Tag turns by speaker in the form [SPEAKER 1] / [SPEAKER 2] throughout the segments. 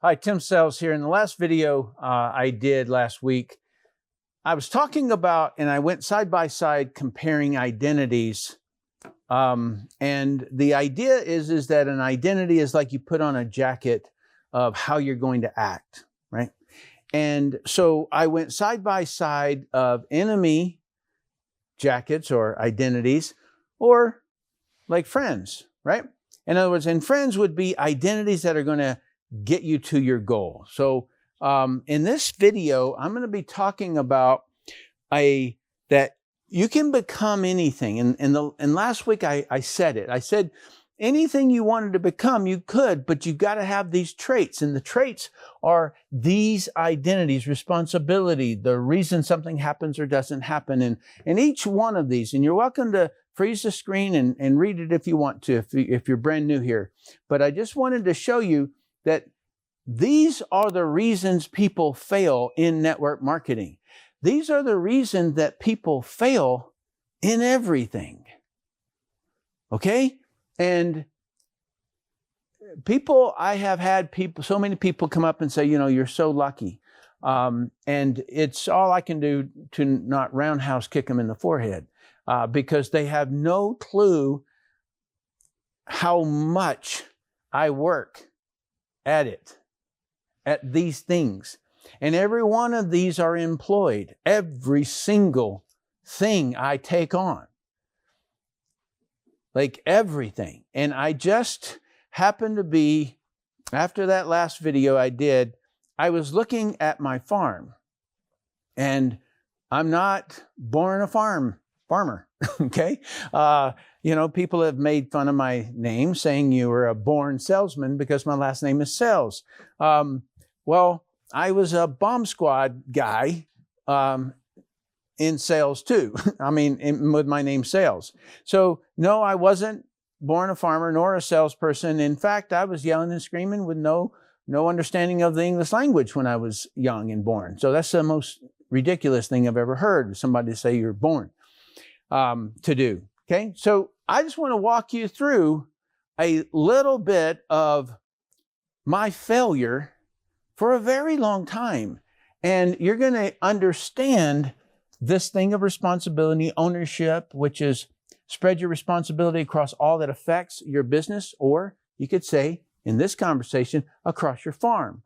[SPEAKER 1] Hi, Tim Sells here. In the last video I did last week, I was talking about, and I went side by side comparing identities. And the idea is that an identity is like you put on a jacket of how you're going to act, right? And so I went side by side of enemy jackets or identities, or like friends, right? In other words, and friends would be identities that are going to get you to your goal. So in this video, I'm going to be talking about that you can become anything. And last week I said it. I said anything you wanted to become, you could, but you got to have these traits. And the traits are these identities: responsibility, the reason something happens or doesn't happen. And each one of these, and you're welcome to freeze the screen and read it if you want to, if you're brand new here. But I just wanted to show you that these are the reasons people fail in network marketing. These are the reasons that people fail in everything. Okay? And I have had so many people come up and say, you know, you're so lucky. And it's all I can do to not roundhouse kick them in the forehead because they have no clue how much I work at these things. And every one of these are employed. Every single thing I take on. Like everything. And I just happened to be, after that last video I did, I was looking at my farm. And I'm not born a farmer, okay? You know, people have made fun of my name, saying you were a born salesman because my last name is Sells. Well, I was a bomb squad guy in sales too. I mean, with my name Sales. So no, I wasn't born a farmer nor a salesperson. In fact, I was yelling and screaming with no understanding of the English language when I was young and born. So that's the most ridiculous thing I've ever heard somebody say you're born to do. Okay, so I just want to walk you through a little bit of my failure for a very long time. And you're going to understand this thing of responsibility, ownership, which is spread your responsibility across all that affects your business, or you could say, in this conversation, across your farm.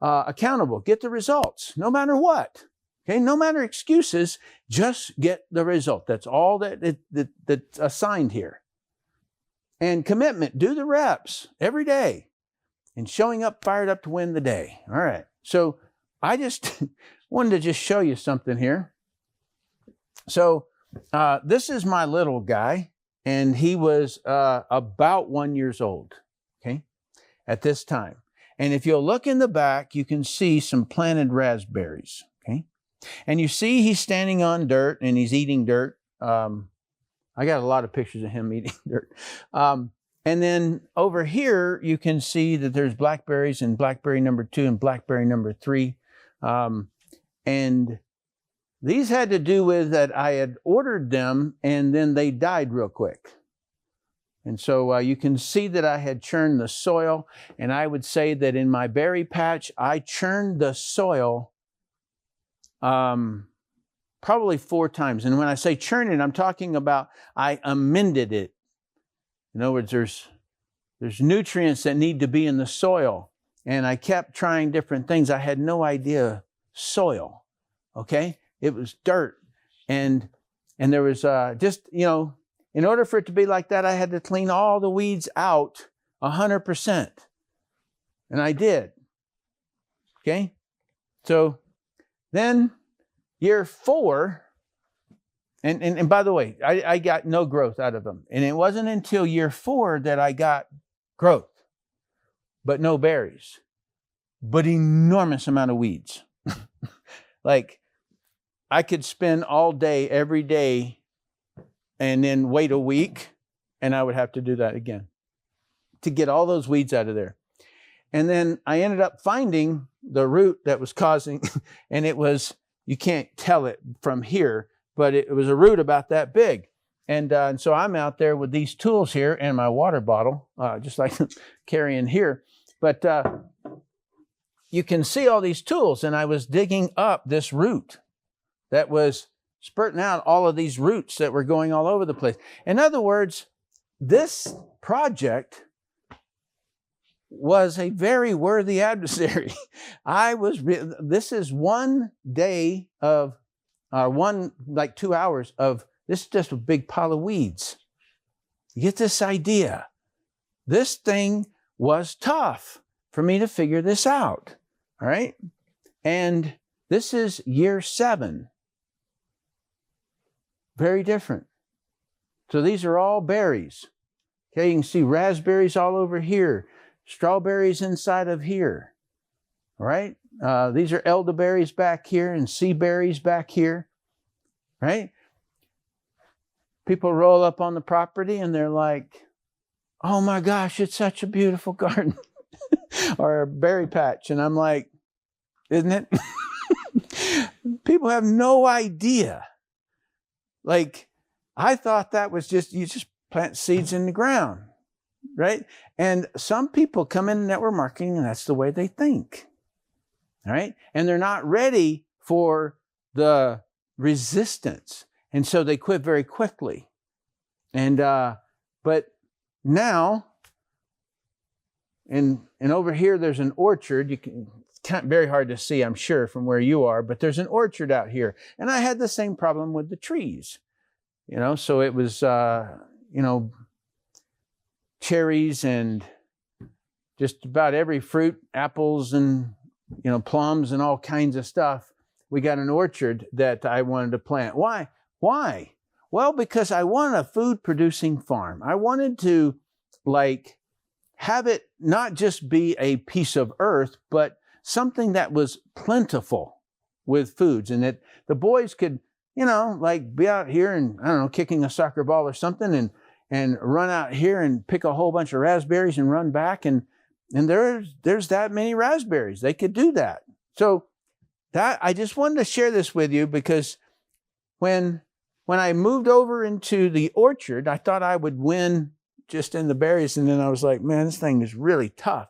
[SPEAKER 1] Accountable, get the results, no matter what. Okay, no matter excuses, just get the result. That's all that's assigned here. And commitment, do the reps every day. And showing up fired up to win the day. All right. So I just wanted to just show you something here. So this is my little guy, and he was about 1 year old, okay, at this time. And if you'll look in the back, you can see some planted raspberries, okay? And you see he's standing on dirt and he's eating dirt. I got a lot of pictures of him eating dirt. And then over here, you can see that there's blackberries and blackberry number 2 and blackberry number 3. And these had to do with that I had ordered them and then they died real quick. And so you can see that I had churned the soil. And I would say that in my berry patch, I churned the soil probably 4 times. And when I say churn it, I'm talking about I amended it. In other words, there's nutrients that need to be in the soil. And I kept trying different things. I had no idea soil, okay? It was dirt. And there was just, you know, in order for it to be like that, I had to clean all the weeds out 100%. And I did, okay? So then year 4, and by the way, I got no growth out of them. And it wasn't until year 4 that I got growth, but no berries, but enormous amount of weeds. Like I could spend all day, every day, and then wait a week, and I would have to do that again to get all those weeds out of there. And then I ended up finding the root that was causing, and it was, you can't tell it from here, but it was a root about that big. And so I'm out there with these tools here and my water bottle, just like carrying here. But you can see all these tools, and I was digging up this root that was spurting out all of these roots that were going all over the place. In other words, this project was a very worthy adversary. This is one day of, like 2 hours of, this is just a big pile of weeds. You get this idea. This thing was tough for me to figure this out. All right. And this is year 7. Very different. So these are all berries. Okay. You can see raspberries all over here, strawberries inside of here. All right. These are elderberries back here and sea berries back here. Right. People roll up on the property and they're like, oh my gosh, it's such a beautiful garden or a berry patch. And I'm like, isn't it? People have no idea. Like, I thought that was just, you just plant seeds in the ground, right? And some people come in network marketing and that's the way they think, all right? And they're not ready for the resistance. And so they quit very quickly. And, but now, and over here, there's an orchard. It's very hard to see, I'm sure, from where you are, but there's an orchard out here. And I had the same problem with the trees, so it was, cherries and just about every fruit, apples and, plums and all kinds of stuff. We got an orchard that I wanted to plant. Why? Well, because I wanted a food-producing farm. I wanted to, have it not just be a piece of earth, but something that was plentiful with foods, and that the boys could, be out here and, I don't know, kicking a soccer ball or something and run out here and pick a whole bunch of raspberries and run back, and there's that many raspberries. They could do that. So that, I just wanted to share this with you because when I moved over into the orchard, I thought I would win just in the berries. And then I was like, man, this thing is really tough.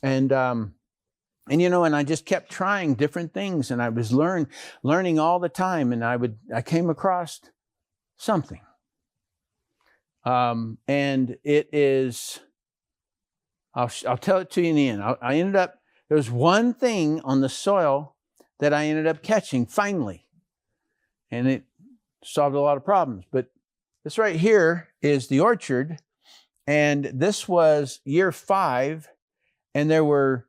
[SPEAKER 1] And I just kept trying different things, and I was learning all the time. And I came across something. And it is, I'll tell it to you in the end. I ended up, there was one thing on the soil that I ended up catching finally. And it solved a lot of problems. But this right here is the orchard. And this was year 5. And there were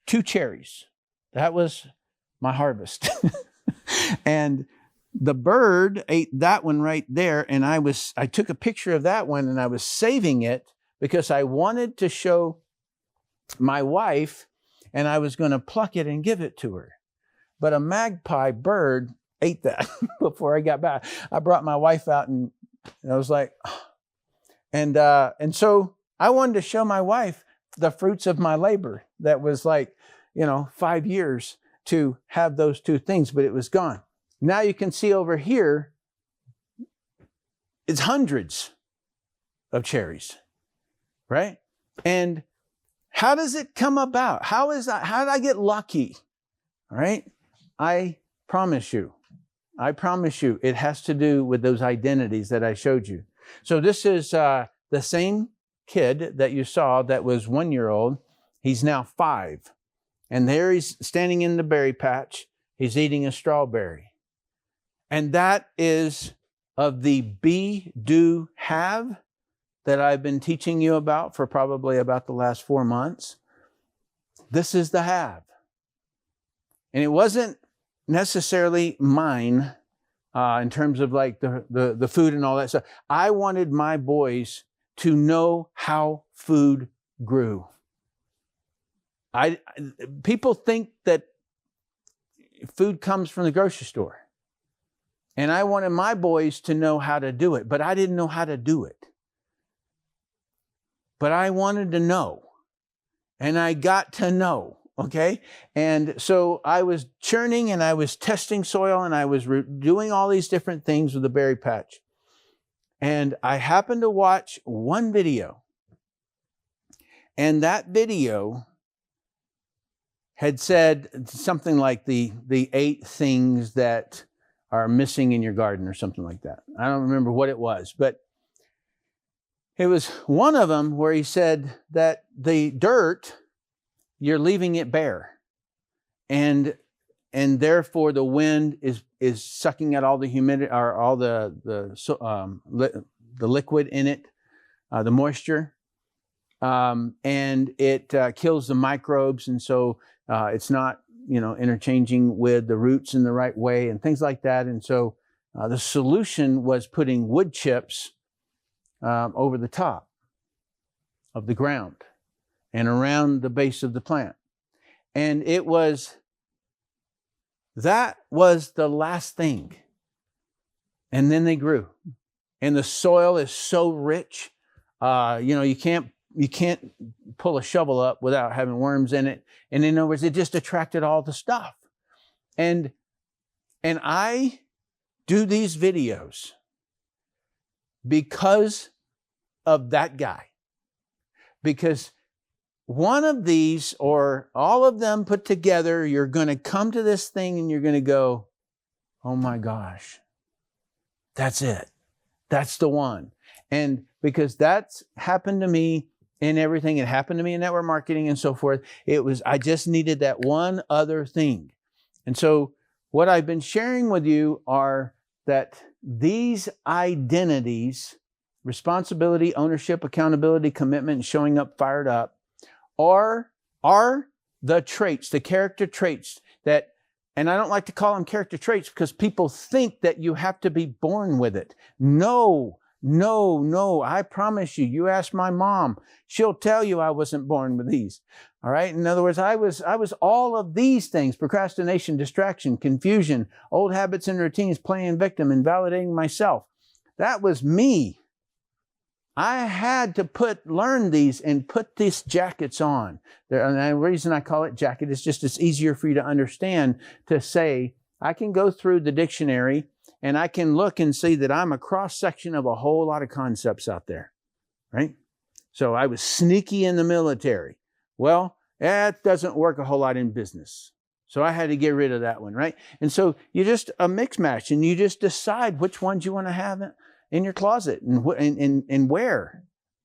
[SPEAKER 1] 2 cherries. That was my harvest. And the bird ate that one right there. And I took a picture of that one and I was saving it because I wanted to show my wife, and I was going to pluck it and give it to her. But a magpie bird ate that before I got back. I brought my wife out and I was like, oh. And so I wanted to show my wife the fruits of my labor. That was 5 years to have those 2 things, but it was gone. Now you can see over here, it's hundreds of cherries, right? And how does it come about? How did I get lucky? All right. I promise you, it has to do with those identities that I showed you. So this is the same kid that you saw that was 1 year old. He's now 5. And there he's standing in the berry patch. He's eating a strawberry. And that is of the be, do, have that I've been teaching you about for probably about the last 4 months. This is the have. And it wasn't necessarily mine in terms of the food and all that stuff. I wanted my boys to know how food grew. People think that food comes from the grocery store. And I wanted my boys to know how to do it, but I didn't know how to do it. But I wanted to know. And I got to know, okay? And so I was churning and I was testing soil and I was doing all these different things with the berry patch. And I happened to watch one video. And that video had said something like the 8 things that are missing in your garden or something like that. I don't remember what it was, but it was one of them where he said that the dirt, you're leaving it bare. And therefore the wind is sucking out all the humidity, or all the liquid in it, the moisture, and it kills the microbes, and so it's not interchanging with the roots in the right way and things like that. And so the solution was putting wood chips over the top of the ground and around the base of the plant. And that was the last thing. And then they grew. And the soil is so rich, you can't pull a shovel up without having worms in it. And in other words, it just attracted all the stuff. And I do these videos because of that guy. Because one of these, or all of them put together, you're going to come to this thing and you're going to go, oh my gosh, that's it. That's the one. And because that's happened to me in everything, it happened to me in network marketing and so forth. I just needed that one other thing. And so what I've been sharing with you are that these identities, responsibility, ownership, accountability, commitment, and showing up fired up, are the traits, the character traits that, and I don't like to call them character traits because people think that you have to be born with it. No, I promise you. You ask my mom, she'll tell you I wasn't born with these. All right. In other words, I was all of these things: procrastination, distraction, confusion, old habits and routines, playing victim, invalidating myself. That was me. I had to learn these and put these jackets on. And the reason I call it jacket is just it's easier for you to understand, to say, I can go through the dictionary and I can look and see that I'm a cross-section of a whole lot of concepts out there, right? So I was sneaky in the military. Well, that doesn't work a whole lot in business. So I had to get rid of that one, right? And so you just a mix match, and you just decide which ones you want to have in your closet and where,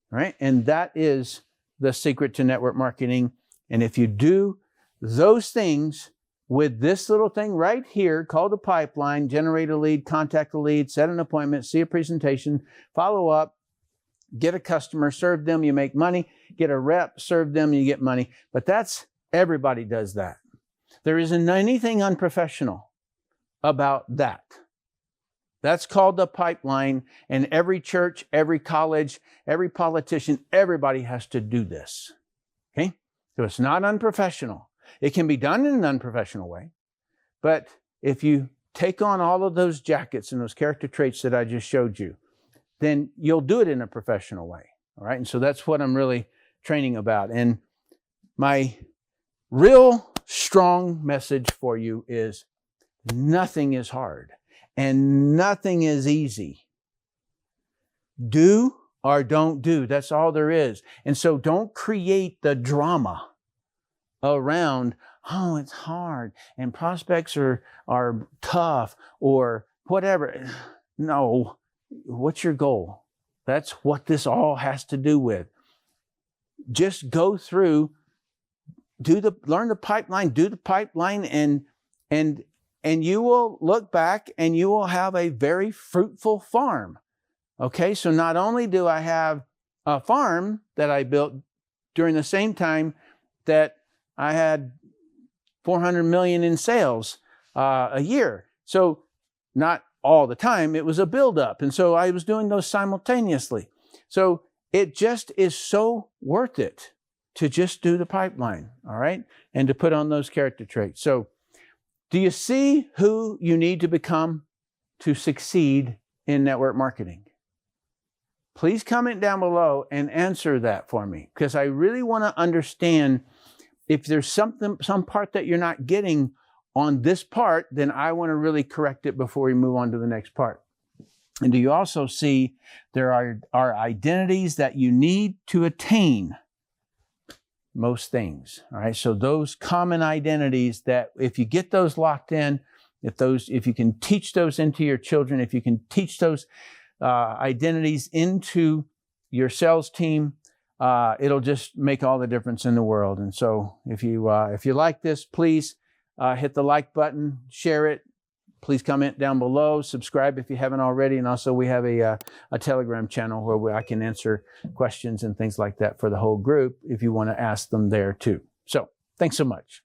[SPEAKER 1] right? And that is the secret to network marketing. And if you do those things with this little thing right here called the pipeline, generate a lead, contact a lead, set an appointment, see a presentation, follow up, get a customer, serve them, you make money, get a rep, serve them, you get money. But everybody does that. There isn't anything unprofessional about that. That's called the pipeline, and every church, every college, every politician, everybody has to do this. Okay? So it's not unprofessional. It can be done in an unprofessional way, but if you take on all of those jackets and those character traits that I just showed you, then you'll do it in a professional way. All right? And so that's what I'm really training about. And my real strong message for you is nothing is hard. And nothing is easy. Do or don't do. That's all there is. And so don't create the drama around, oh, it's hard and prospects are tough or whatever. No. What's your goal? That's what this all has to do with. Just go through, learn the pipeline, do the pipeline, and you will look back and you will have a very fruitful farm. Okay, so not only do I have a farm that I built during the same time that I had 400 million in sales a year. So not all the time, it was a buildup. And so I was doing those simultaneously. So it just is so worth it to just do the pipeline, all right? And to put on those character traits. So do you see who you need to become to succeed in network marketing? Please comment down below and answer that for me, because I really want to understand if there's some part that you're not getting on this part, then I want to really correct it before we move on to the next part. And do you also see there are identities that you need to attain most things. All right. So those common identities that if you get those locked in, if you can teach those into your children, if you can teach those identities into your sales team, it'll just make all the difference in the world. And so if you like this, please hit the like button, share it. Please comment down below, subscribe if you haven't already. And also we have a Telegram channel where I can answer questions and things like that for the whole group if you want to ask them there too. So thanks so much.